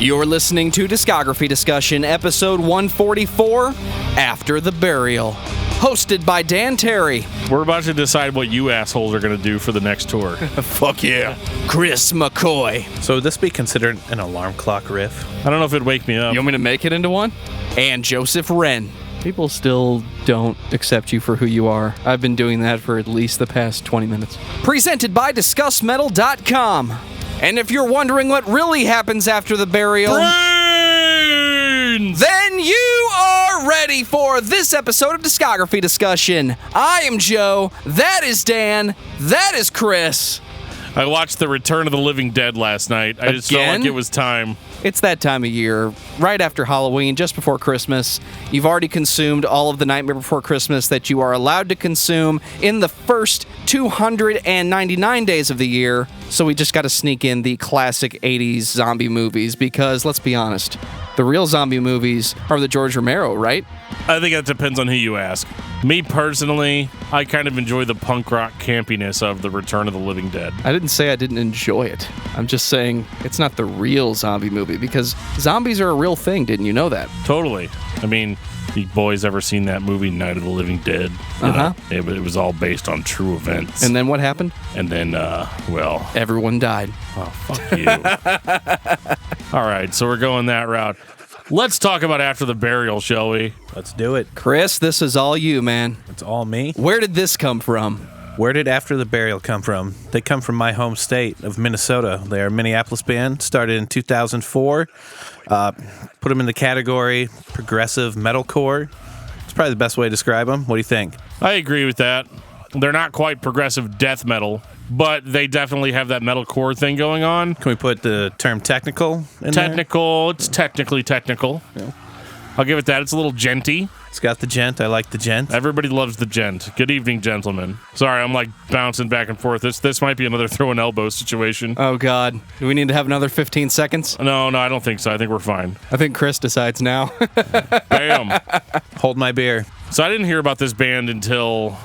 You're listening to Discography Discussion, episode 144, After the Burial, hosted by Dan Terry. We're about to decide what you assholes are going to do for the next tour. Fuck yeah. Chris McCoy. So would this be considered an alarm clock riff? I don't know if it'd wake me up. You want me to make it into one? And Joseph Wren. People still don't accept you for who you are. I've been doing that for at least the past 20 minutes. Presented by discussmetal.com. And if you're wondering what really happens after the burial, Brains! Then you are ready for this episode of Discography Discussion. I am Joe, that is Dan, that is Chris. I watched The Return of the Living Dead last night. I just felt like it was time. It's that time of year, right after Halloween, just before Christmas. You've already consumed all of the Nightmare Before Christmas that you are allowed to consume in the first 299 days of the year. So we just got to sneak in the classic 80s zombie movies because, let's be honest, the real zombie movies are the George Romero, right? I think that depends on who you ask. Me personally, I kind of enjoy the punk rock campiness of The Return of the Living Dead. I didn't say I didn't enjoy it. I'm just saying it's not the real zombie movie because zombies are a real thing. Didn't you know that? Totally. I mean, you boys ever seen that movie, Night of the Living Dead? It was all based on true events. And then what happened? And then, well... everyone died. Oh, fuck you. All right, so we're going that route. Let's talk about After the Burial, shall we? Let's do it. Chris, this is all you, man. It's all me. Where did this come from? Where did After the Burial come from? They come from my home state of Minnesota. They are a Minneapolis band, started in 2004. Put them in the category progressive metalcore. It's probably the best way to describe them. What do you think? I agree with that. They're not quite progressive death metal, but they definitely have that metalcore thing going on. Can we put the term technical in Technical, it's technically technical. Yeah. I'll give it that. It's a little genty. It's got the gent. I like the gent. Everybody loves the gent. Good evening, gentlemen. Sorry, I'm like bouncing back and forth. This might be another throw an elbow situation. Oh, God. Do we need to have another 15 seconds? No, I don't think so. I think we're fine. I think Chris decides now. Bam. Hold my beer. So I didn't hear about this band until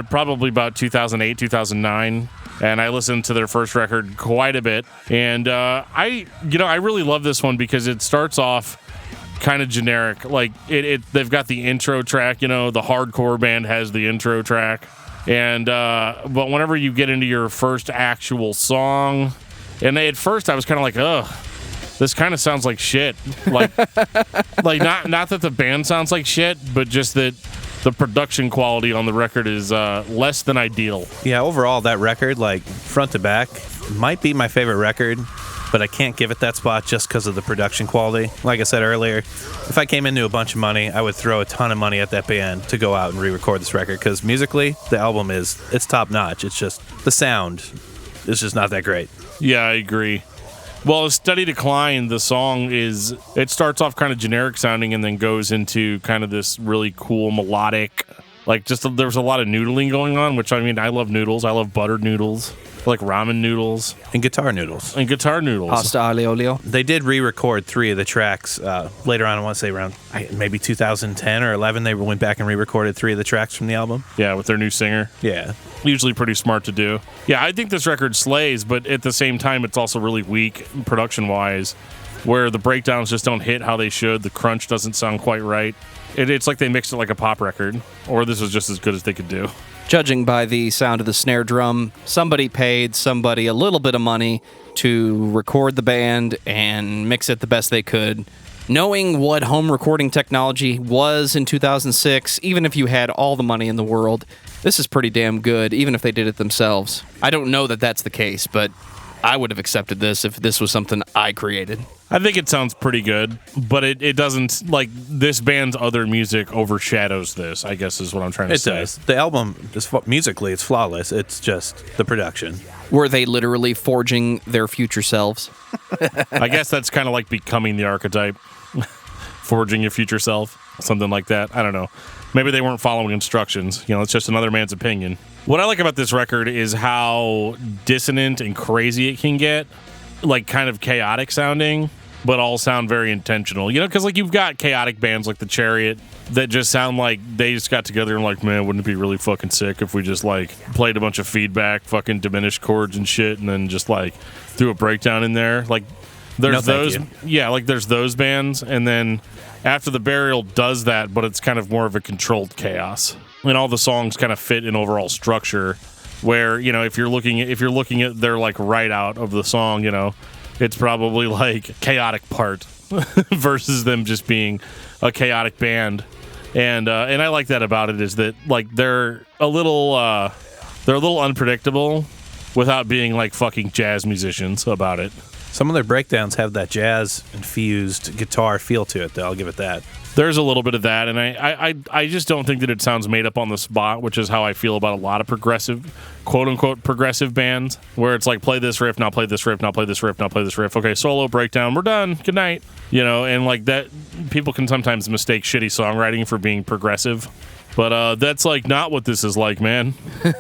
probably about 2008, 2009. And I listened to their first record quite a bit. And I really love this one because it starts off kind of generic. Like they've got the intro track, the hardcore band has the intro track. And but whenever you get into your first actual song, and at first I was kind of like, ugh, this kind of sounds like shit. Like not that the band sounds like shit, but just that the production quality on the record is less than ideal. Yeah, overall, that record, like front to back, might be my favorite record, but I can't give it that spot just because of the production quality. Like I said earlier, if I came into a bunch of money, I would throw a ton of money at that band to go out and re-record this record because musically, the album it's top notch. It's just the sound is just not that great. Yeah, I agree. Well, A Steady Decline, the song it starts off kind of generic sounding and then goes into kind of this really cool melodic, there's a lot of noodling going on, which I mean, I love noodles. I love buttered noodles. I like ramen noodles. And guitar noodles. Pasta aglio olio. They did re-record 3 of the tracks later on. I want to say around maybe 2010 or 11. They went back and re-recorded 3 of the tracks from the album. Yeah, with their new singer. Yeah. Usually pretty smart to do. Yeah, I think this record slays, but at the same time, it's also really weak production-wise, where the breakdowns just don't hit how they should. The crunch doesn't sound quite right. It's like they mixed it like a pop record, or this was just as good as they could do. Judging by the sound of the snare drum, somebody paid somebody a little bit of money to record the band and mix it the best they could. Knowing what home recording technology was in 2006, even if you had all the money in the world, this is pretty damn good, even if they did it themselves. I don't know that that's the case, but I would have accepted this if this was something I created. I think it sounds pretty good, but it doesn't, this band's other music overshadows this, I guess is what I'm trying to say. It does. The album, musically, it's flawless. It's just the production. Were they literally forging their future selves? I guess that's kind of like becoming the archetype. Forging your future self. Something like that. I don't know. Maybe they weren't following instructions. It's just another man's opinion. What I like about this record is how dissonant and crazy it can get. Kind of chaotic sounding, but all sound very intentional. Because you've got chaotic bands like The Chariot that just sound like they just got together and man, wouldn't it be really fucking sick if we just played a bunch of feedback, fucking diminished chords and shit, and then just threw a breakdown in there. There's No, those, thank yeah, like there's those bands, and then After the Burial does that, but it's kind of more of a controlled chaos, and all the songs kind of fit an overall structure. Where if you're looking at their like write out of the song, it's probably like chaotic part versus them just being a chaotic band, and I like that about it is that like they're a little unpredictable without being like fucking jazz musicians about it. Some of their breakdowns have that jazz-infused guitar feel to it, though. I'll give it that. There's a little bit of that, and I just don't think that it sounds made up on the spot, which is how I feel about a lot of progressive, quote-unquote, progressive bands, where it's like, play this riff, now play this riff, now play this riff, now play this riff. Okay, solo, breakdown, we're done. Good night. And like that, people can sometimes mistake shitty songwriting for being progressive. But that's like not what this is like, man. I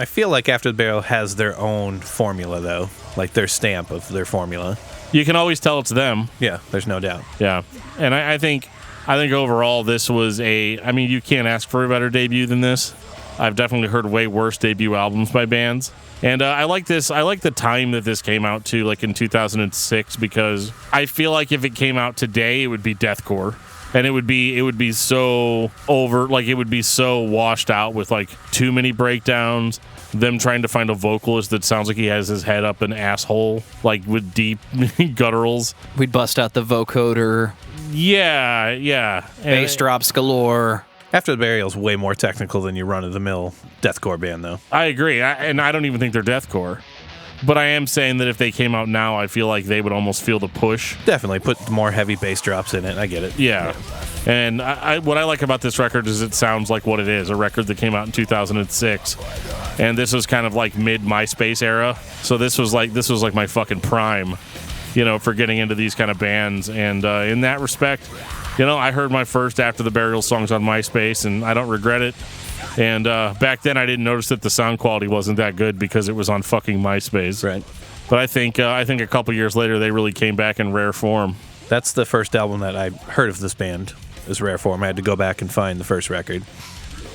feel like After the Burial has their own formula, though, like their stamp of their formula. You can always tell it's them. Yeah, there's no doubt. Yeah, and I think overall this was you can't ask for a better debut than this. I've definitely heard way worse debut albums by bands. And I like this. I like the time that this came out to, like in 2006, because I feel like if it came out today, it would be deathcore. And it would be so over, like it would be so washed out with like too many breakdowns, them trying to find a vocalist that sounds like he has his head up an asshole, like with deep gutturals. We'd bust out the vocoder. Yeah. Bass drops galore. After the Burial's way more technical than your run-of-the-mill deathcore band, though. I agree, and I don't even think they're deathcore. But I am saying that if they came out now, I feel like they would almost feel the push. Definitely put more heavy bass drops in it. I get it. Yeah. And what I like about this record is it sounds like what it is, a record that came out in 2006. And this was kind of like mid-MySpace era. So this was like my fucking prime, for getting into these kind of bands. And in that respect, I heard my first After the Burial songs on MySpace, and I don't regret it. And back then, I didn't notice that the sound quality wasn't that good because it was on fucking MySpace. Right. But I think a couple years later, they really came back in rare form. That's the first album that I heard of this band, is Rareform. I had to go back and find the first record.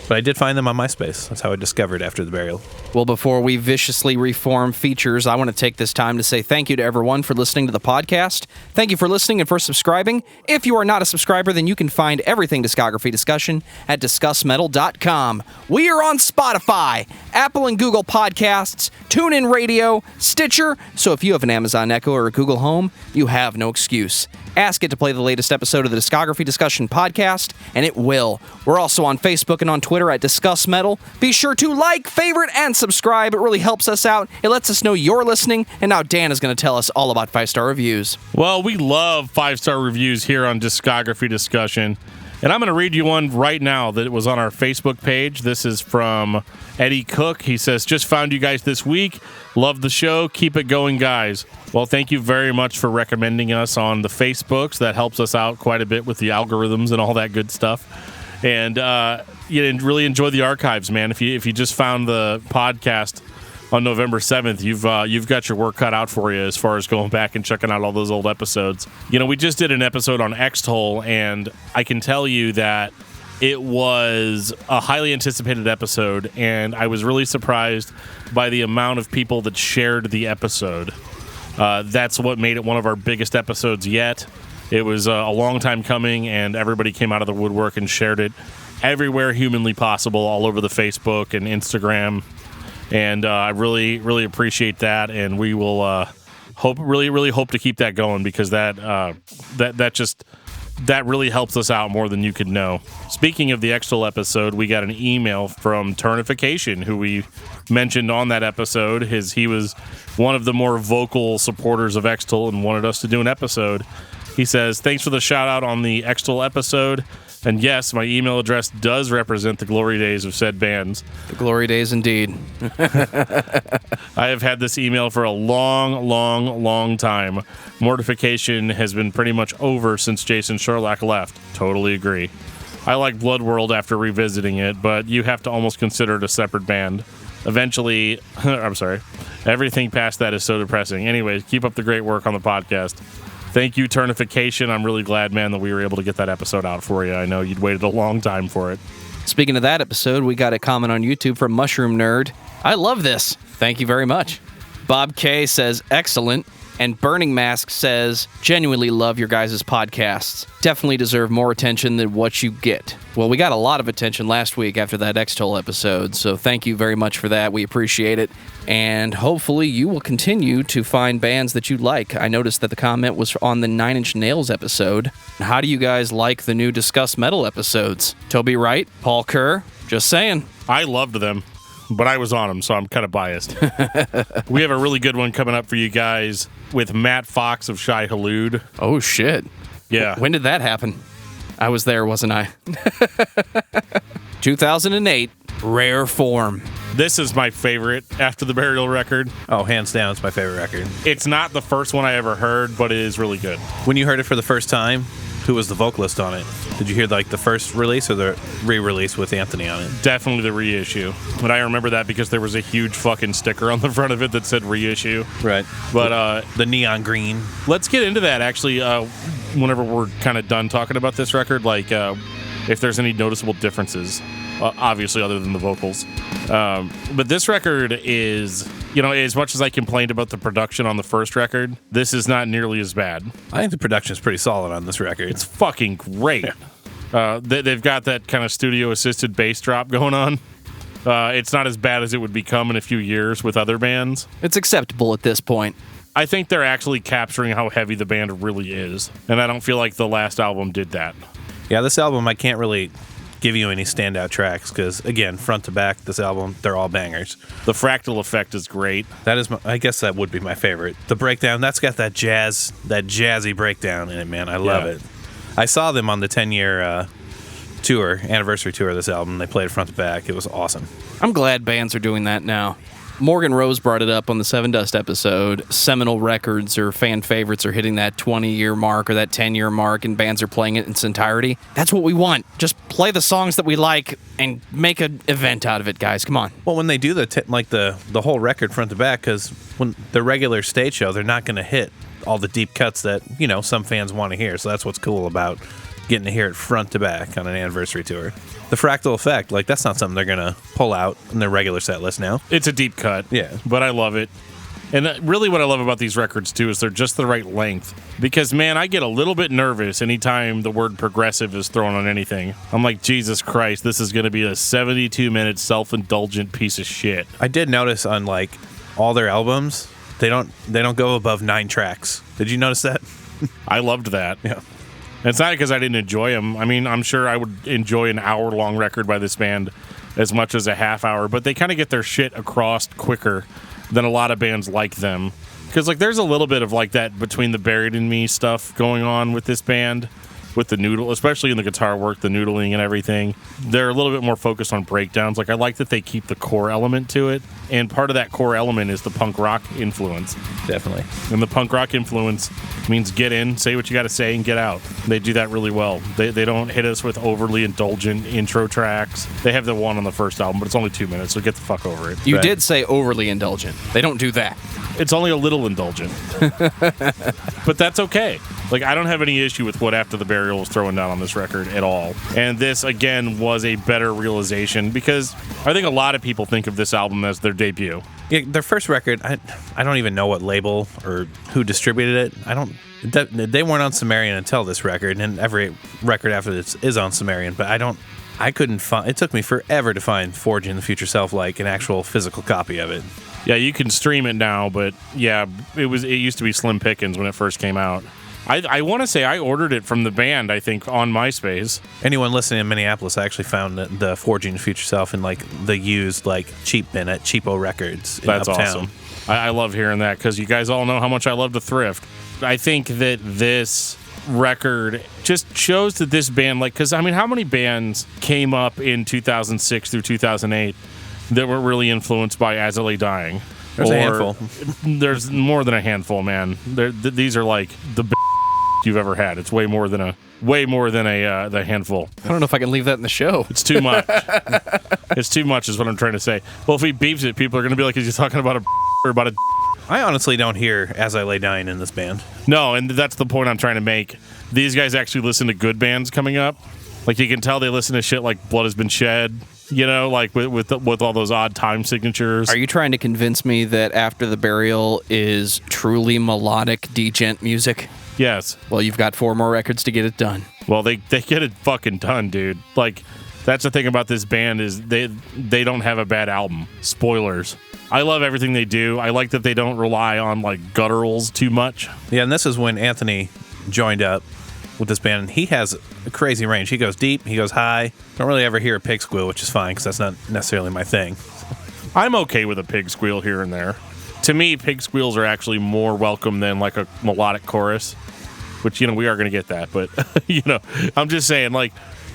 But I did find them on MySpace. That's how I discovered After the Burial. Well, before we viciously reform features, I want to take this time to say thank you to everyone for listening to the podcast. Thank you for listening and for subscribing. If you are not a subscriber, then you can find everything Discography Discussion at discussmetal.com. We are on Spotify, Apple and Google Podcasts, TuneIn Radio, Stitcher. So if you have an Amazon Echo or a Google Home, you have no excuse. Ask it to play the latest episode of the Discography Discussion podcast, and it will. We're also on Facebook and on Twitter at Discuss Metal. Be sure to like, favorite, and subscribe. It really helps us out. It lets us know you're listening, and now Dan is going to tell us all about 5-star reviews. Well, we love 5-star reviews here on Discography Discussion, and I'm going to read you one right now that was on our Facebook page. This is from Eddie Cook. He says, just found you guys this week. Love the show. Keep it going, guys. Well, thank you very much for recommending us on the Facebooks. That helps us out quite a bit with the algorithms and all that good stuff. And you really enjoy the archives, man. If you just found the podcast on November 7th, you've got your work cut out for you as far as going back and checking out all those old episodes. We just did an episode on X-Toll, and I can tell you that it was a highly anticipated episode, and I was really surprised by the amount of people that shared the episode. That's what made it one of our biggest episodes yet. It was a long time coming, and everybody came out of the woodwork and shared it everywhere humanly possible, all over the Facebook and Instagram. And I really, really appreciate that, and we will really hope to keep that going, because that really helps us out more than you could know. Speaking of the X-Toll episode, we got an email from Turnification, who we mentioned on that episode. He was one of the more vocal supporters of X-Toll and wanted us to do an episode. He says, thanks for the shout out on the X-Toll episode. And yes, my email address does represent the glory days of said bands. The glory days indeed. I have had this email for a long time. Mortification has been pretty much over since Jason Sherlock left. Totally agree. I like Blood World after revisiting it, but you have to almost consider it a separate band. Eventually, I'm sorry, everything past that is so depressing. Anyways, keep up the great work on the podcast. Thank you, Turnification. I'm really glad, man, that we were able to get that episode out for you. I know you'd waited a long time for it. Speaking of that episode, we got a comment on YouTube from Mushroom Nerd. I love this. Thank you very much. Bob K says, excellent. And Burning Mask says, genuinely love your guys' podcasts. Definitely deserve more attention than what you get. Well, we got a lot of attention last week after that X-Toll episode, so thank you very much for that. We appreciate it. And hopefully you will continue to find bands that you like. I noticed that the comment was on the Nine Inch Nails episode. How do you guys like the new Discuss Metal episodes? Toby Wright, Paul Kerr, just saying. I loved them, but I was on them, so I'm kind of biased. We have a really good one coming up for you guys with Matt Fox of Shai Hulud. Oh, shit. Yeah. When did that happen? I was there, wasn't I? 2008, Rareform. This is my favorite After the Burial record. Oh, hands down, it's my favorite record. It's not the first one I ever heard, but it is really good. When you heard it for the first time, who was the vocalist on it? Did you hear like the first release or the re-release with Anthony on it? Definitely the reissue. But I remember that because there was a huge fucking sticker on the front of it that said reissue. Right. But the neon green. let's get into that actually whenever we're kind of done talking about this record, like if there's any noticeable differences, obviously other than the vocals. But this record is, as much as I complained about the production on the first record, this is not nearly as bad. I think the production is pretty solid on this record. It's fucking great. They've got that kind of studio-assisted bass drop going on. It's not as bad as it would become in a few years with other bands. It's acceptable at this point. I think they're actually capturing how heavy the band really is, and I don't feel like the last album did that. Yeah, this album, I can't really give you any standout tracks because, again, front to back, this album, they're all bangers. The Fractal Effect is great. That is, I guess that would be my favorite. The breakdown, that's got that jazzy breakdown in it, man. I love it. I saw them on the 10-year anniversary tour of this album. They played it front to back. It was awesome. I'm glad bands are doing that now. Morgan Rose brought it up on the Seven Dust episode. Seminal records or fan favorites are hitting that 20-year mark or that 10-year mark, and bands are playing it in its entirety. That's what we want. Just play the songs that we like and make an event out of it, guys. Come on. Well, when they do the whole record front to back, because when the regular stage show, they're not going to hit all the deep cuts that some fans want to hear. So that's what's cool about getting to hear it front to back on an anniversary tour. The Fractal Effect, that's not something they're going to pull out in their regular set list now. It's a deep cut. Yeah. But I love it. And really what I love about these records, too, is they're just the right length. Because, man, I get a little bit nervous anytime the word progressive is thrown on anything. I'm like, Jesus Christ, this is going to be a 72-minute self-indulgent piece of shit. I did notice on, all their albums, they don't go above 9 tracks. Did you notice that? I loved that. Yeah. It's not because I didn't enjoy them. I mean, I'm sure I would enjoy an hour-long record by this band as much as a half hour, but they kind of get their shit across quicker than a lot of bands like them. Because, there's a little bit of, that Between the Buried and Me stuff going on with this band, with the noodle, especially in the guitar work, the noodling and everything. They're a little bit more focused on breakdowns. I like that they keep the core element to it, and part of that core element is the punk rock influence. Definitely. And the punk rock influence means get in, say what you got to say, and get out. They do that really well. They don't hit us with overly indulgent intro tracks. They have the one on the first album, but it's only 2 minutes, so get the fuck over it. You did say overly indulgent. They don't do that. It's only a little indulgent. But that's okay. I don't have any issue with what After the Burial was throwing down on this record at all. And this, again, was a better realization because I think a lot of people think of this album as their debut. Yeah, their first record, I don't even know what label or who distributed it. They weren't on Sumerian until this record, and every record after this is on Sumerian, but I couldn't find, it took me forever to find Forging the Future Self, an actual physical copy of it. Yeah, you can stream it now, but yeah, it used to be slim pickings when it first came out. I want to say I ordered it from the band, I think, on MySpace. Anyone listening in Minneapolis, I actually found the Forging the Future Self in the used cheap bin at Cheapo Records in That's Uptown. Awesome. I love hearing that because you guys all know how much I love to thrift. I think that this record just shows that this band, because how many bands came up in 2006 through 2008 that were really influenced by As I Lay Dying? There's a handful. There's more than a handful, man. These are the best you've ever had. It's way more than a the handful. I don't know if I can leave that in the show. It's too much. It's too much is what I'm trying to say. Well, if he beeps it, people are going to be like, is he talking about a or about a? I honestly don't hear As I Lay Dying in this band. No, and that's the point I'm trying to make. These guys actually listen to good bands coming up. You can tell they listen to shit like Blood Has Been Shed, You know, like with all those odd time signatures. Are you trying to convince me that After the Burial is truly melodic djent music? Yes. Well, you've got 4 more records to get it done. Well, they get it fucking done, dude. Like, that's the thing about this band is they don't have a bad album. Spoilers. I love everything they do. I like that they don't rely on like gutturals too much. Yeah, and this is when Anthony joined up with this band. He has a crazy range. He goes deep, he goes high. Don't really ever hear a pig squeal, which is fine because that's not necessarily my thing. I'm okay with a pig squeal here and there. To me, pig squeals are actually more welcome than like a melodic chorus, which, you know, we are going to get that. But, you know, I'm just saying, like,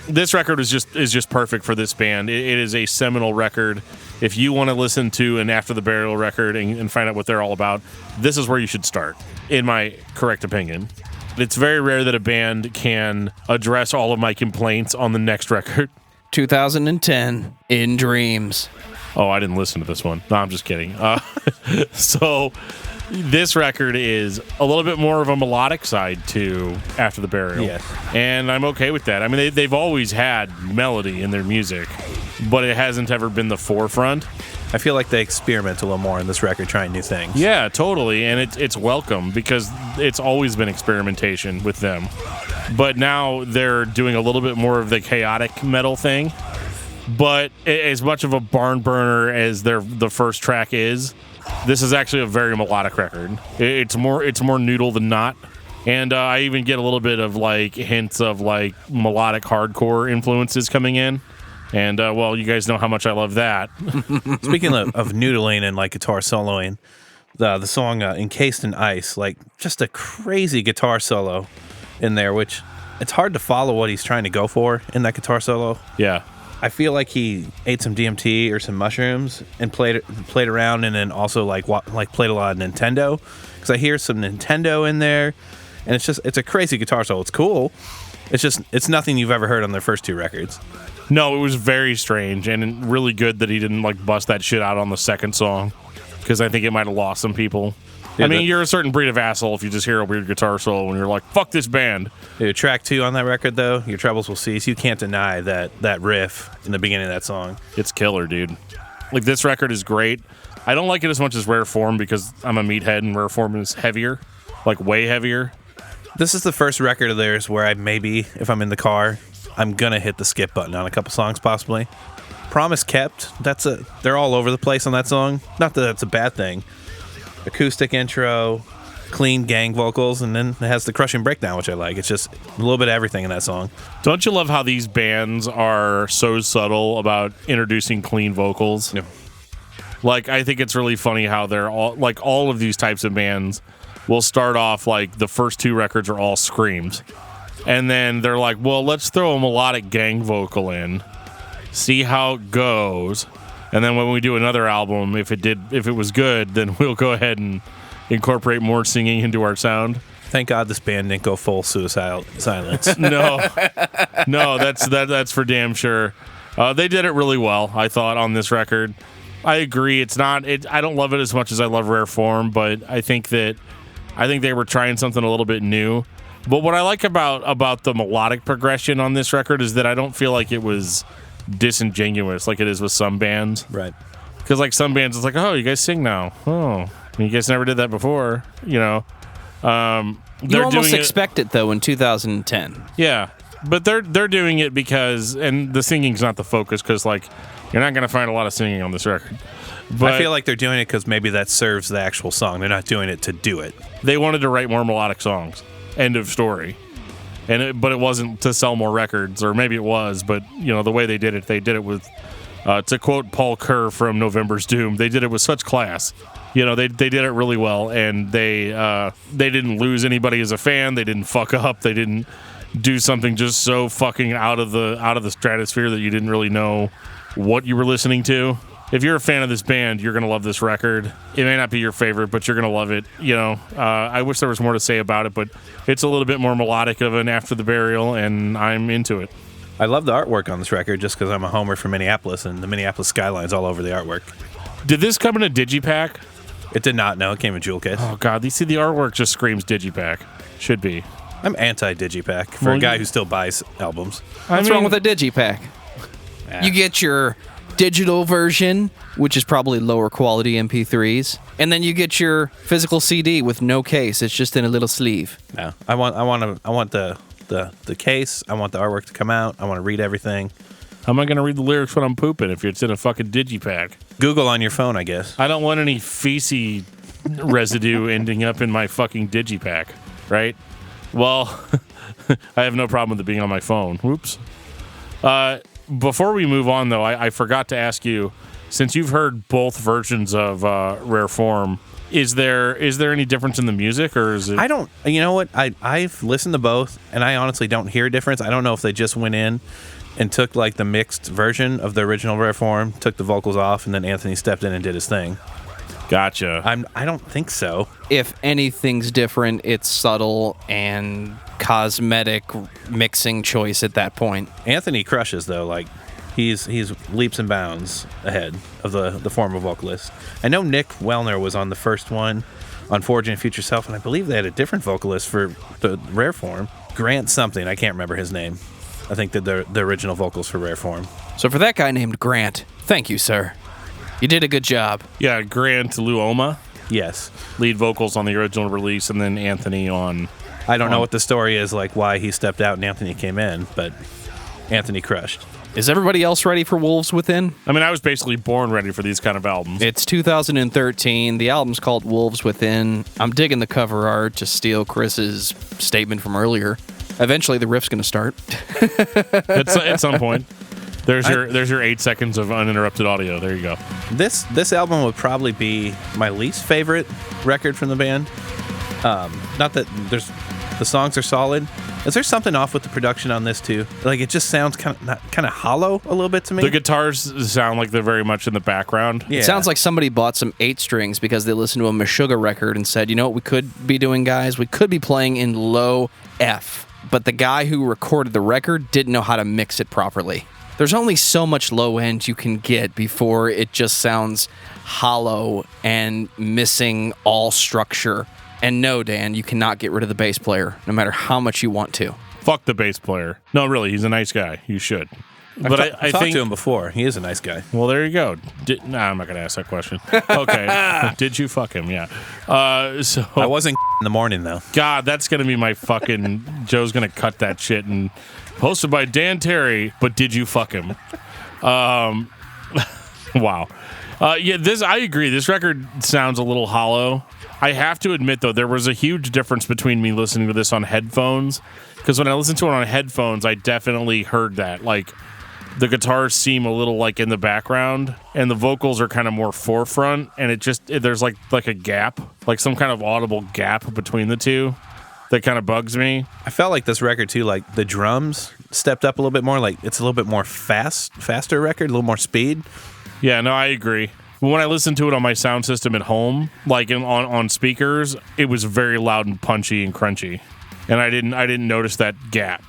this record is just perfect for this band. It is a seminal record. If you want to listen to an After the Burial record and find out what they're all about, this is where you should start, in my correct opinion. It's very rare that a band can address all of my complaints on the next record. 2010, In Dreams. Oh, I didn't listen to this one. No, I'm just kidding. So this record is a little bit more of a melodic side to After the Burial. Yes. And I'm okay with that. I mean, they've always had melody in their music, but it hasn't ever been the forefront. I feel like they experiment a little more in this record, trying new things. Yeah, totally. And it's welcome because it's always been experimentation with them. But now they're doing a little bit more of the chaotic metal thing. But as much of a barn burner as the first track is, this is actually a very melodic record. It's more noodle than not. And I even get a little bit of like hints of like melodic hardcore influences coming in. And, well, you guys know how much I love that. Speaking of noodling and like guitar soloing, the song Encased in Ice, like just a crazy guitar solo in there, which it's hard to follow what he's trying to go for in that guitar solo. Yeah. I feel like he ate some DMT or some mushrooms and played around, and then also like played a lot of Nintendo, because I hear some Nintendo in there, and it's a crazy guitar solo. It's cool. It's nothing you've ever heard on their first 2 records. No, it was very strange and really good that he didn't like bust that shit out on the second song, because I think it might have lost some people. Yeah, I mean, you're a certain breed of asshole if you just hear a weird guitar solo and you're like, fuck this band. Dude, track 2 on that record, though, Your Troubles Will Cease. You can't deny that riff in the beginning of that song. It's killer, dude. Like, this record is great. I don't like it as much as Rareform because I'm a meathead and Rareform is heavier, like way heavier. This is the first record of theirs where if I'm in the car, I'm going to hit the skip button on a couple songs, possibly. Promise Kept, they're all over the place on that song. Not that that's a bad thing. Acoustic intro, clean gang vocals, and then it has the crushing breakdown, which I like. It's just a little bit of everything in that song. Don't you love how these bands are so subtle about introducing clean vocals? Yeah. Like, I think it's really funny how they're all of these types of bands will start off like the first 2 records are all screams. And then they're like, well, let's throw a melodic gang vocal in, see how it goes. And then when we do another album, if it was good, then we'll go ahead and incorporate more singing into our sound. Thank God this band didn't go full suicidal silence. No, that's for damn sure. They did it really well, I thought, on this record. I agree. I don't love it as much as I love Rareform, but I think they were trying something a little bit new. But what I like about the melodic progression on this record is that I don't feel like it was disingenuous like it is with some bands. Right. Because like some bands, it's like, oh, you guys sing now. Oh, you guys never did that before. You know. You almost expect it though in 2010. Yeah, but they're doing it because, and the singing's not the focus, because like you're not going to find a lot of singing on this record. But I feel like they're doing it because maybe that serves the actual song. They're not doing it to do it. They wanted to write more melodic songs. End of story. But it wasn't to sell more records, or maybe it was, but you know the way they did it with, to quote Paul Kerr from November's Doom, they did it with such class. You know, they did it really well, and they didn't lose anybody as a fan. They didn't fuck up. They didn't do something just so fucking out of the stratosphere that you didn't really know what you were listening to. If you're a fan of this band, you're gonna love this record. It may not be your favorite, but you're gonna love it. You know, I wish there was more to say about it, but it's a little bit more melodic of an After the Burial, and I'm into it. I love the artwork on this record just because I'm a homer for Minneapolis, and the Minneapolis skyline's all over the artwork. Did this come in a digipack? It did not. No, it came in jewel case. Oh God, you see the artwork just screams digipack. Should be. I'm anti-digipack for a guy who still buys albums. What's wrong with a digipack? Yeah. You get your digital version, which is probably lower quality MP3s, and then you get your physical CD with no case. It's just in a little sleeve. No, I want the case. I want the artwork to come out. I want to read everything. How am I going to read the lyrics when I'm pooping if it's in a fucking digipack? Google on your phone, I guess. I don't want any feces residue ending up in my fucking digipack, right? Well, I have no problem with it being on my phone. Whoops. Before we move on, though, I forgot to ask you, since you've heard both versions of Rareform, is there any difference in the music, or is it? I don't. You know what? I've listened to both, and I honestly don't hear a difference. I don't know if they just went in and took like the mixed version of the original Rareform, took the vocals off, and then Anthony stepped in and did his thing. Gotcha. I don't think so. If anything's different, it's subtle and cosmetic mixing choice at that point. Anthony crushes though. Like he's leaps and bounds ahead of the former vocalist. I know Nick Wellner was on the first one on Forging Future Self, and I believe they had a different vocalist for the Rareform. Grant something. I can't remember his name. I think that the original vocals for Rareform. So for that guy named Grant, thank you, sir. You did a good job. Yeah, Grant Luoma, Yes. lead vocals on the original release, and then Anthony on... I don't know what the story is, like why he stepped out and Anthony came in, but Anthony crushed. Is everybody else ready for Wolves Within? I mean, I was basically born ready for these kind of albums. It's 2013. The album's called Wolves Within. I'm digging the cover art to steal Chris's statement from earlier. Eventually, the riff's going to start. At some point. There's your 8 seconds of uninterrupted audio. There you go. This album would probably be my least favorite record from the band. Not that the songs are solid. Is there something off with the production on this too? Like it just sounds kind of hollow a little bit to me. The guitars sound like they're very much in the background. Yeah. It sounds like somebody bought some 8 strings because they listened to a Meshuggah record and said, you know what we could be doing, guys? We could be playing in low F. But the guy who recorded the record didn't know how to mix it properly. There's only so much low end you can get before it just sounds hollow and missing all structure. And no, Dan, you cannot get rid of the bass player, no matter how much you want to. Fuck the bass player. No, really, he's a nice guy. You should. But I talked think to him before. He is a nice guy. Well, there you go. I'm not going to ask that question. Okay. Did you fuck him? Yeah. So I wasn't in the morning though. God, that's going to be my fucking... Joe's going to cut that shit and posted by Dan Terry, but did you fuck him? Wow. Yeah, I agree. This record sounds a little hollow. I have to admit, though, there was a huge difference between me listening to this on headphones, because when I listened to it on headphones, I definitely heard that. Like, the guitars seem a little, like, in the background, and the vocals are kind of more forefront, and there's, like a gap, like some kind of audible gap between the two that kind of bugs me. I felt like this record, too, like, the drums stepped up a little bit more. Like, it's a little bit more faster record, a little more speed. Yeah, no, I agree. When I listened to it on my sound system at home, like on speakers, it was very loud and punchy and crunchy, and I didn't notice that gap.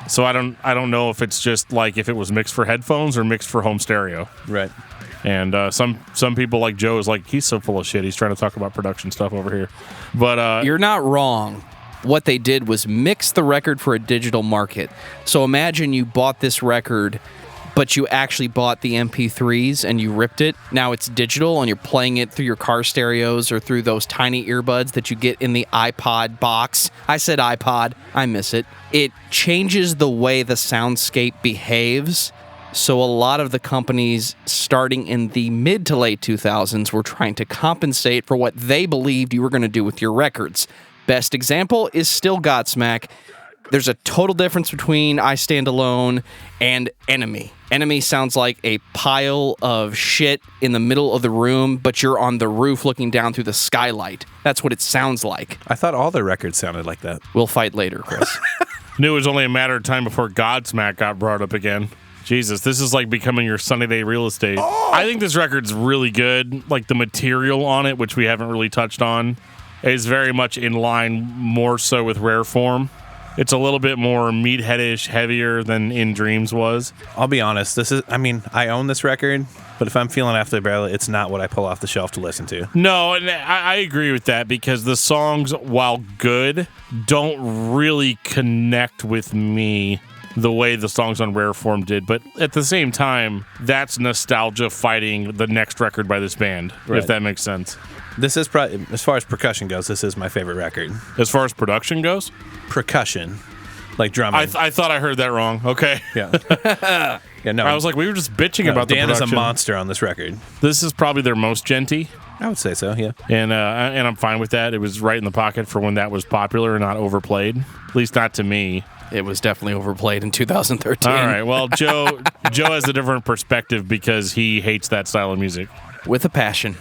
So I don't know if it's just like if it was mixed for headphones or mixed for home stereo. Right. And some people like Joe is like, he's so full of shit. He's trying to talk about production stuff over here. But You're not wrong. What they did was mix the record for a digital market. So imagine you bought this record, but you actually bought the MP3s and you ripped it. Now it's digital and you're playing it through your car stereos or through those tiny earbuds that you get in the iPod box. I said iPod. I miss it. It changes the way the soundscape behaves. So a lot of the companies starting in the mid to late 2000s were trying to compensate for what they believed you were going to do with your records. Best example is still Godsmack. There's a total difference between I Stand Alone and Enemy. Enemy sounds like a pile of shit in the middle of the room, but you're on the roof looking down through the skylight. That's what it sounds like. I thought all their records sounded like that. We'll fight later, Chris. knew it was only a matter of time before Godsmack got brought up again. Jesus, this is like becoming your sunny day real estate. I think this record's really good. Like the material on it, which we haven't really touched on, is very much in line more so with Rareform. It's a little bit more meatheadish, heavier than In Dreams was. I'll be honest. I own this record, but if I'm feeling after the barrel, it's not what I pull off the shelf to listen to. No, and I agree with that because the songs, while good, don't really connect with me the way the songs on Rareform did. But at the same time, that's nostalgia fighting the next record by this band, if that makes sense. This is probably, as far as percussion goes, this is my favorite record. As far as production goes? Percussion. Like drumming. I thought I heard that wrong. Okay. Yeah. Yeah, no. I was like, we were just bitching about the Dan production. is a monster on this record. This is probably their most genty. I would say so, yeah. And I'm fine with that. It was right in the pocket for when that was popular and not overplayed. At least not to me. It was definitely overplayed in 2013. All right. Well, Joe has a different perspective because he hates that style of music. With a passion.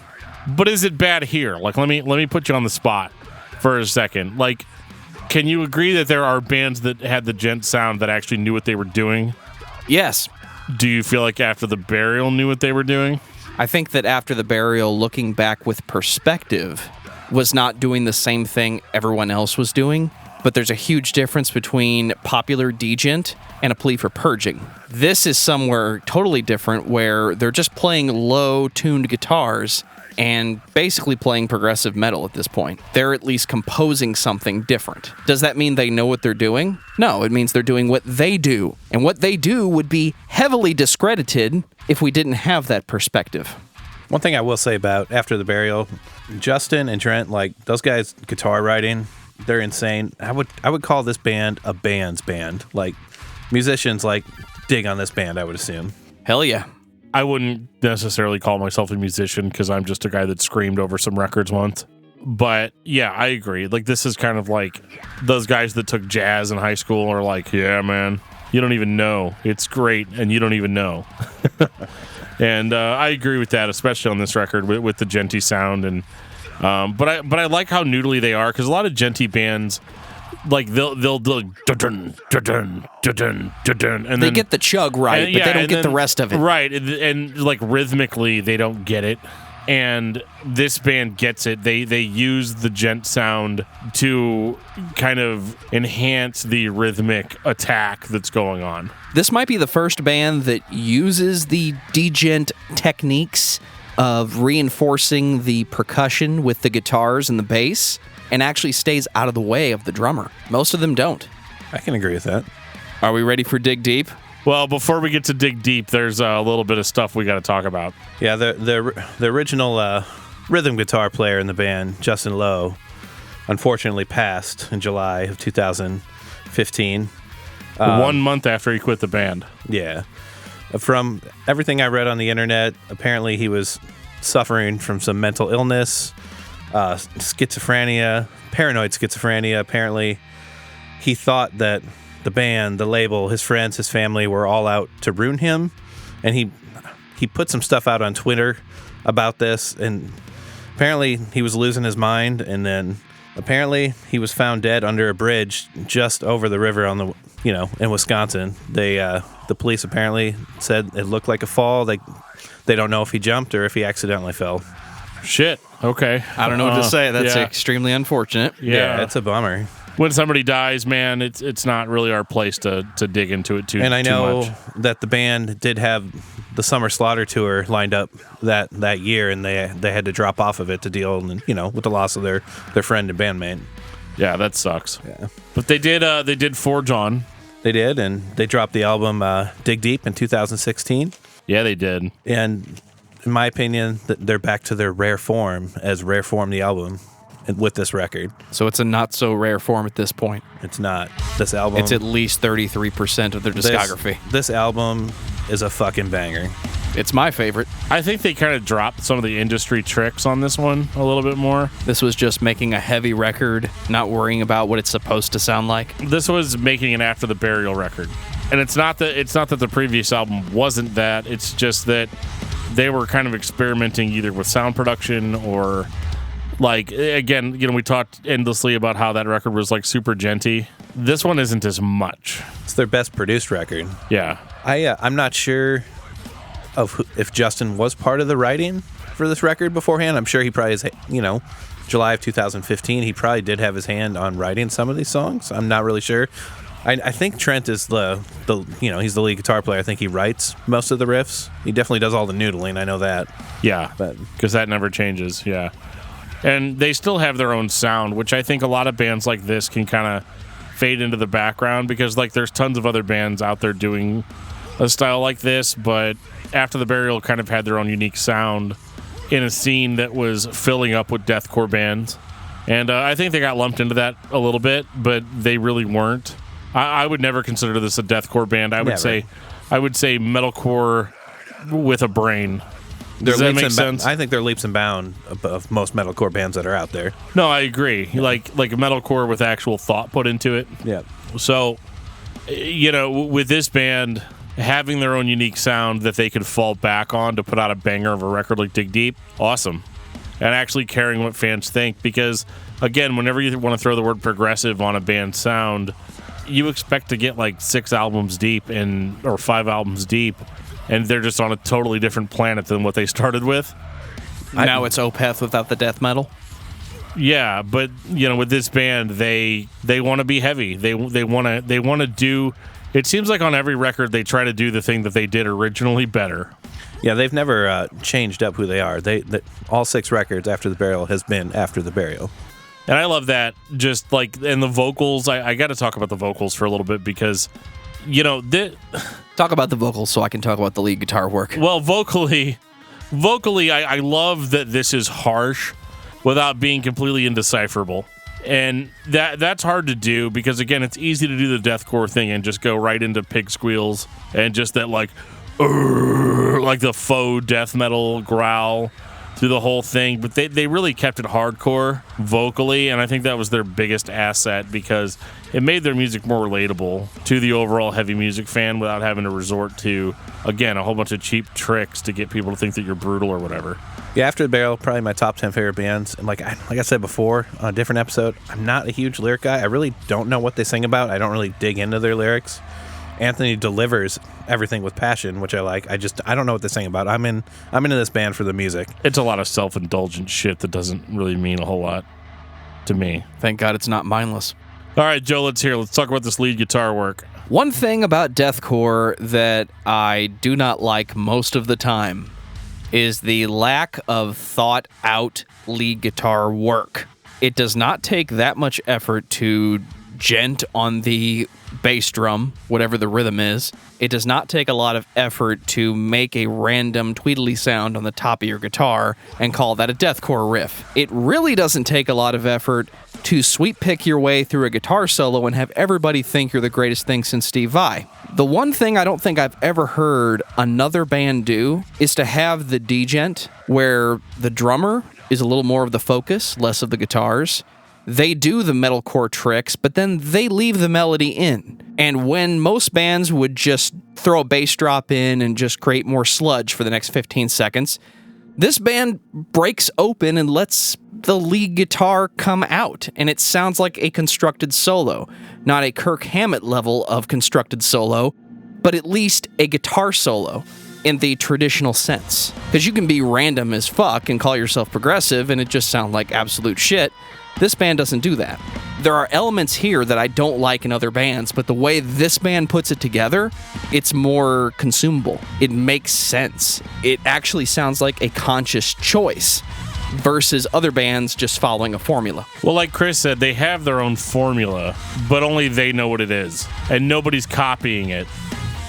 But is it bad here? Like, let me put you on the spot for a second. Like, can you agree that there are bands that had the gent sound that actually knew what they were doing? Yes. Do you feel like After the Burial knew what they were doing? I think that After the Burial, looking back with perspective, was not doing the same thing everyone else was doing. But there's a huge difference between popular degent and A Plea for Purging. This is somewhere totally different where they're just playing low-tuned guitars and basically playing progressive metal at this point. They're at least composing something different. Does that mean they know what they're doing? No, it means they're doing what they do. And what they do would be heavily discredited if we didn't have that perspective. One thing I will say about After the Burial, Justin and Trent, like, those guys' guitar writing, they're insane. I would call this band a band's band. Like, musicians, like, dig on this band, I would assume. Hell yeah. I wouldn't necessarily call myself a musician because I'm just a guy that screamed over some records once. But yeah, I agree. Like, this is kind of like those guys that took jazz in high school are like, yeah, man, you don't even know. It's great, and you don't even know. And I agree with that, especially on this record with the genty sound. And but I like how noodly they are because a lot of genty bands, like they'll dun dun dun dun dun, and they get the chug right, but they don't get the rest of it. Right, and like rhythmically they don't get it. And this band gets it. They use the gent sound to kind of enhance the rhythmic attack that's going on. This might be the first band that uses the degent techniques of reinforcing the percussion with the guitars and the bass and actually stays out of the way of the drummer. Most of them don't. I can agree with that. Are we ready for Dig Deep? Well, before we get to Dig Deep, there's a little bit of stuff we got to talk about. Yeah, the original rhythm guitar player in the band, Justin Lowe, unfortunately passed in July of 2015. 1 month after he quit the band. Yeah. From everything I read on the internet, apparently he was suffering from some mental illness, schizophrenia, paranoid schizophrenia. Apparently, he thought that the band, the label, his friends, his family were all out to ruin him, and he put some stuff out on Twitter about this, and apparently he was losing his mind, and then apparently he was found dead under a bridge just over the river in Wisconsin. The police apparently said it looked like a fall. They don't know if he jumped or if he accidentally fell. Shit. Okay. I don't know what to say. That's extremely unfortunate. Yeah, it's a bummer. When somebody dies, man, it's not really our place to dig into it too much. And I know that the band did have the Summer Slaughter tour lined up that year, and they had to drop off of it to deal, with the loss of their friend and bandmate. Yeah, that sucks. Yeah, but they did forge on. They did, and they dropped the album Dig Deep in 2016. Yeah, they did. And in my opinion, they're back to their rare form as Rareform the album. With this record. So it's a not so rare form at this point. It's not. This album... It's at least 33% of their discography. This album is a fucking banger. It's my favorite. I think they kind of dropped some of the industry tricks on this one a little bit more. This was just making a heavy record, not worrying about what it's supposed to sound like. This was making an After the Burial record. And it's not that the previous album wasn't that. It's just that they were kind of experimenting either with sound production or... Like, again, we talked endlessly about how that record was, like, super genty. This one isn't as much. It's their best produced record. Yeah. I'm not sure of if Justin was part of the writing for this record beforehand. I'm sure he probably is, July of 2015, he probably did have his hand on writing some of these songs. I'm not really sure. I think Trent is he's the lead guitar player. I think he writes most of the riffs. He definitely does all the noodling. I know that. Yeah, because that never changes, yeah. And they still have their own sound, which I think a lot of bands like this can kind of fade into the background because like there's tons of other bands out there doing a style like this, but After the Burial kind of had their own unique sound in a scene that was filling up with deathcore bands. And I think they got lumped into that a little bit, but they really weren't. I would never consider this a deathcore band. I would say metalcore with a brain. Does that make sense? I think they're leaps and bounds above most metalcore bands that are out there. No, I agree. Like a metalcore with actual thought put into it. Yeah. So, with this band having their own unique sound that they could fall back on to put out a banger of a record like Dig Deep, awesome. And actually caring what fans think, because again, whenever you want to throw the word progressive on a band's sound, you expect to get like 6 albums deep or 5 albums deep, and they're just on a totally different planet than what they started with. Now it's Opeth without the death metal. Yeah, but with this band, they want to be heavy. They want to do. It seems like on every record they try to do the thing that they did originally better. Yeah, they've never changed up who they are. All 6 records After the Burial has been After the Burial. And I love that. Just like, and the vocals, I got to talk about the vocals for a little bit because, talk about the vocals so I can talk about the lead guitar work. Well, vocally, I love that this is harsh without being completely indecipherable. And that's hard to do because, again, it's easy to do the deathcore thing and just go right into pig squeals and just that, like the faux death metal growl through the whole thing. But they really kept it hardcore vocally, and I think that was their biggest asset because it made their music more relatable to the overall heavy music fan without having to resort to, again, a whole bunch of cheap tricks to get people to think that you're brutal or whatever. Yeah, After the Burial, probably my top 10 favorite bands. And like I said before on a different episode, I'm not a huge lyric guy. I really don't know what they sing about. I don't really dig into their lyrics. Anthony delivers everything with passion, which I like. I don't know what they sing about. I'm into this band for the music. It's a lot of self-indulgent shit that doesn't really mean a whole lot to me. Thank God it's not mindless. All right, Joe, let's talk about this lead guitar work. One thing about deathcore that I do not like most of the time is the lack of thought-out lead guitar work. It does not take that much effort to gent on the bass drum, whatever the rhythm is. It does not take a lot of effort to make a random tweedly sound on the top of your guitar and call that a deathcore riff. It really doesn't take a lot of effort to sweep pick your way through a guitar solo and have everybody think you're the greatest thing since Steve Vai. The one thing I don't think I've ever heard another band do is to have the degent where the drummer is a little more of the focus, less of the guitars. They do the metalcore tricks, but then they leave the melody in. And when most bands would just throw a bass drop in and just create more sludge for the next 15 seconds, this band breaks open and lets the lead guitar come out, and it sounds like a constructed solo. Not a Kirk Hammett level of constructed solo, but at least a guitar solo in the traditional sense. Because you can be random as fuck and call yourself progressive and it just sound like absolute shit. This band doesn't do that. There are elements here that I don't like in other bands, but the way this band puts it together, it's more consumable. It makes sense. It actually sounds like a conscious choice versus other bands just following a formula. Well, like Chris said, they have their own formula, but only they know what it is, and nobody's copying it.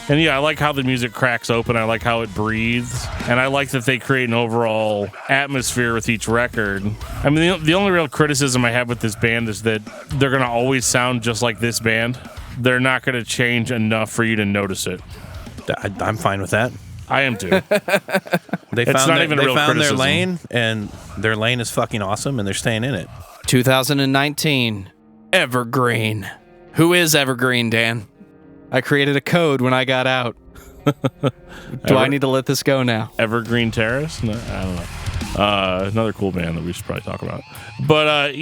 And yeah, I like how the music cracks open. I like how it breathes. And I like that they create an overall atmosphere with each record. I mean, the only real criticism I have with this band is that they're going to always sound just like this band. They're not going to change enough for you to notice it. I'm fine with that. I am too. They found their lane, and their lane is fucking awesome, and they're staying in it. 2019, Evergreen. Who is Evergreen, Dan? I created a code when I got out. Do I need to let this go now? Evergreen Terrace? No, I don't know. Another cool band that we should probably talk about. But,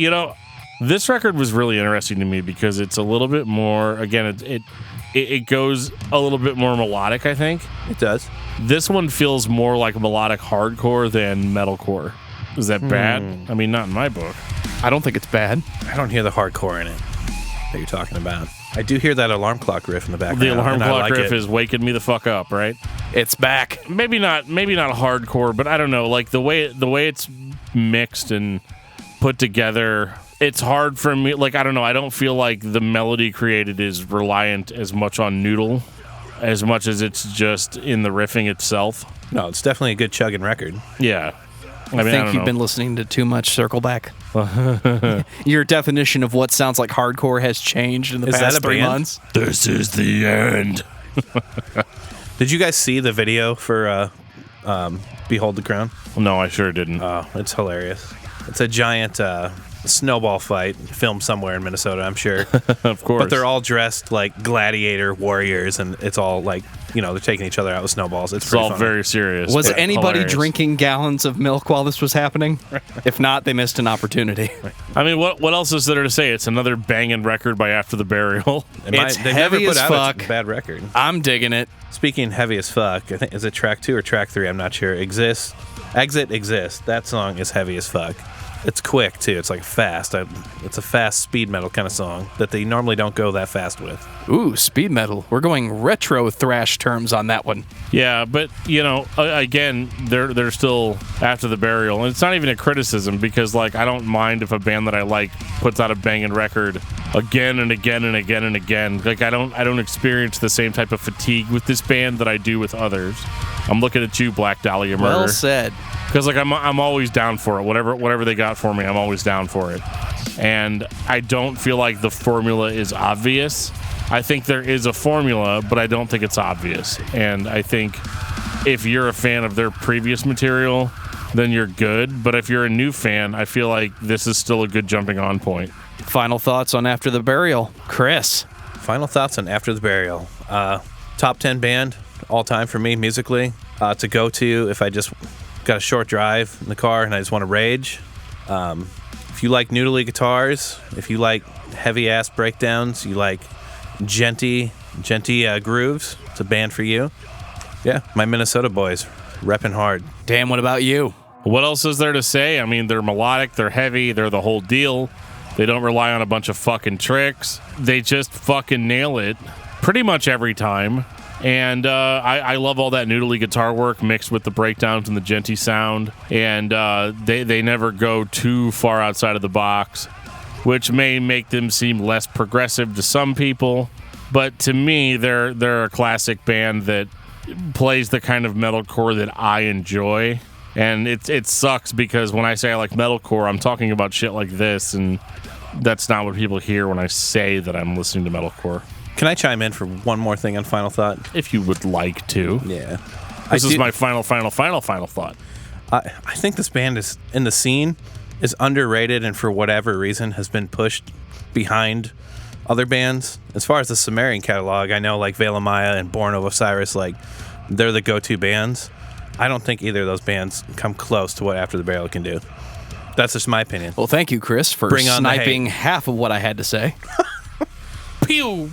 this record was really interesting to me because it's a little bit more, again, it goes a little bit more melodic, I think. It does. This one feels more like melodic hardcore than metalcore. Is that bad? I mean, not in my book. I don't think it's bad. I don't hear the hardcore in it that you're talking about. I do hear that alarm clock riff in the background. The alarm clock riff is waking me the fuck up, right? It's back. Maybe not hardcore, but I don't know. Like the way it's mixed and put together, it's hard for me. Like, I don't know. I don't feel like the melody created is reliant as much on noodle as much as it's just in the riffing itself. No, it's definitely a good chugging record. Yeah. I think you've been listening to too much Circleback. Your definition of what sounds like hardcore has changed in the past 3 months. This is the end. Did you guys see the video for Behold the Crown? No, I sure didn't. Oh, it's hilarious. It's a giant snowball fight filmed somewhere in Minnesota, I'm sure. Of course. But they're all dressed like gladiator warriors, and it's all like, they're taking each other out with snowballs. It's all funny. very serious. Was anybody hilarious. drinking gallons of milk while this was happening? If not, they missed an opportunity. I mean, what else is there to say? It's another banging record by After the Burial. It's They heavy never as put out fuck. a bad record. I'm digging it. Speaking heavy as fuck, I think, is it track 2 or track 3? I'm not sure. Exit Exists. That song is heavy as fuck. It's quick too. It's like fast. It's a fast speed metal kind of song that they normally don't go that fast with. Ooh, speed metal. We're going retro thrash terms on that one. Yeah, but again, they're still After the Burial, and it's not even a criticism because like I don't mind if a band that I like puts out a banging record again and again and again and again. Like I don't experience the same type of fatigue with this band that I do with others. I'm looking at you, Black Dahlia Murder. Well said. Because like I'm always down for it. Whatever they got for me, I'm always down for it. And I don't feel like the formula is obvious. I think there is a formula, but I don't think it's obvious. And I think if you're a fan of their previous material, then you're good. But if you're a new fan, I feel like this is still a good jumping on point. Final thoughts on After the Burial, Chris. Final thoughts on After the Burial. Top 10 band all time for me musically. To go to if I just got a short drive in the car and I just want to rage. If you like noodly guitars, if you like heavy ass breakdowns, you like genty grooves, it's a band for you. Yeah, my Minnesota boys, repping hard. Dan, what about you? What else is there to say? I mean, they're melodic, they're heavy, they're the whole deal. They don't rely on a bunch of fucking tricks. They just fucking nail it pretty much every time. And I love all that noodly guitar work mixed with the breakdowns and the genty sound. And they never go too far outside of the box, which may make them seem less progressive to some people. But to me, they're a classic band that plays the kind of metalcore that I enjoy. And it sucks because when I say I like metalcore, I'm talking about shit like this. And that's not what people hear when I say that I'm listening to metalcore. Can I chime in for one more thing on Final Thought? If you would like to. Yeah. This is my final thought. I think this band is in the scene is underrated and for whatever reason has been pushed behind other bands. As far as the Sumerian catalog, I know like Veil of Maya and Born of Osiris, like they're the go-to bands. I don't think either of those bands come close to what After the Burial can do. That's just my opinion. Well, thank you, Chris, for sniping half of what I had to say. Pew!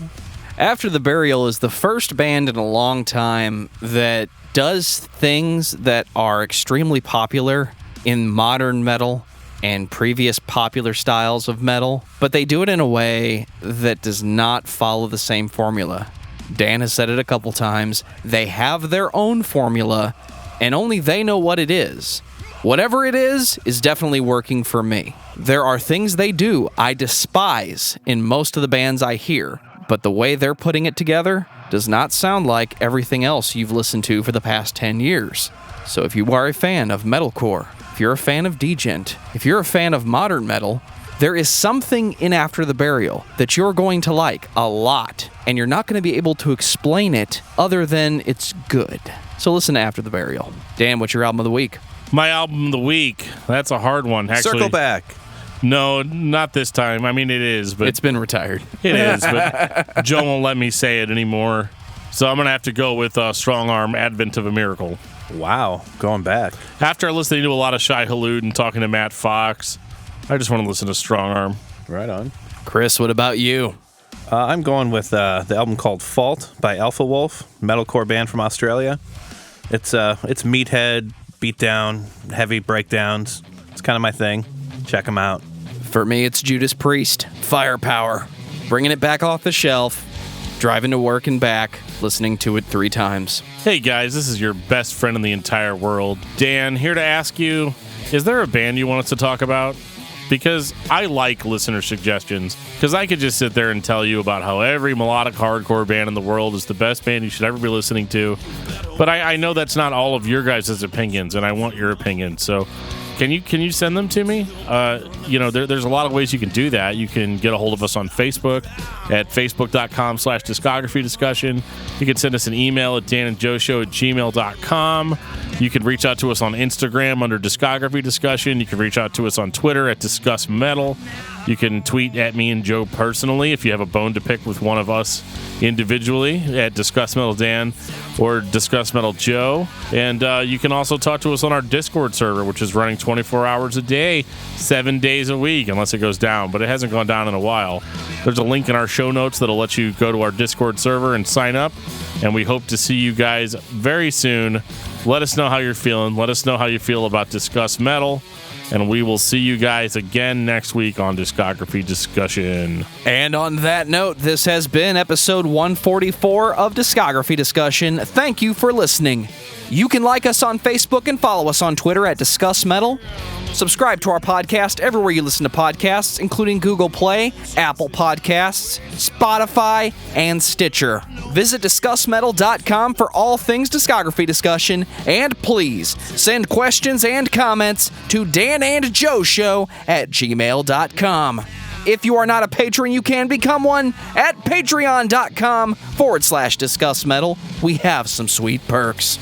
After the Burial is the first band in a long time that does things that are extremely popular in modern metal and previous popular styles of metal, but they do it in a way that does not follow the same formula. Dan has said it a couple times. They have their own formula, and only they know what it is. Whatever it is definitely working for me. There are things they do I despise in most of the bands I hear, but the way they're putting it together does not sound like everything else you've listened to for the past 10 years. So if you are a fan of metalcore, if you're a fan of degent, if you're a fan of modern metal, there is something in After the Burial that you're going to like a lot, and you're not going to be able to explain it other than it's good. So listen to After the Burial. Dan, what's your album of the week? My album of the week. That's a hard one, actually. Circle back. No, not this time. I mean, it is, but It's been retired. it is. But Joe won't let me say it anymore, so I'm gonna have to go with Strongarm, Advent of a Miracle. Wow, going back. After listening to a lot of Shai Hulud and talking to Matt Fox, I just want to listen to Strongarm. Right on. Chris, what about you? I'm going with the album called Fault by Alpha Wolf, metalcore band from Australia. It's meathead, beatdown, heavy breakdowns. It's kind of my thing. Check them out. For me, it's Judas Priest, Firepower. Bringing it back off the shelf, driving to work and back, listening to it 3 times. Hey guys, this is your best friend in the entire world, Dan, here to ask you, is there a band you want us to talk about? because I like listener suggestions, because I could just sit there and tell you about how every melodic hardcore band in the world is the best band you should ever be listening to. But I know that's not all of your guys' opinions, and I want your opinion. So can you send them to me? There's a lot of ways you can do that. You can get a hold of us on Facebook at facebook.com/discography discussion. You can send us an email at danandjoeshow@gmail.com. You can reach out to us on Instagram under Discography Discussion. You can reach out to us on Twitter at discussmetal. You can tweet at me and Joe personally if you have a bone to pick with one of us individually at discussmetaldan or discussmetaljoe. And you can also talk to us on our Discord server, which is running 24 hours a day, 7 days a week, unless it goes down. But it hasn't gone down in a while. There's a link in our show notes that'll let you go to our Discord server and sign up. And we hope to see you guys very soon. Let us know how you're feeling. Let us know how you feel about Discuss Metal. And we will see you guys again next week on Discography Discussion. And on that note, this has been episode 144 of Discography Discussion. Thank you for listening. You can like us on Facebook and follow us on Twitter at Discuss Metal. Subscribe to our podcast everywhere you listen to podcasts, including Google Play, Apple Podcasts, Spotify, and Stitcher. Visit discussmetal.com for all things discography discussion, and please send questions and comments to danandjoeshow@gmail.com. If you are not a patron, you can become one at patreon.com/discussmetal. We have some sweet perks.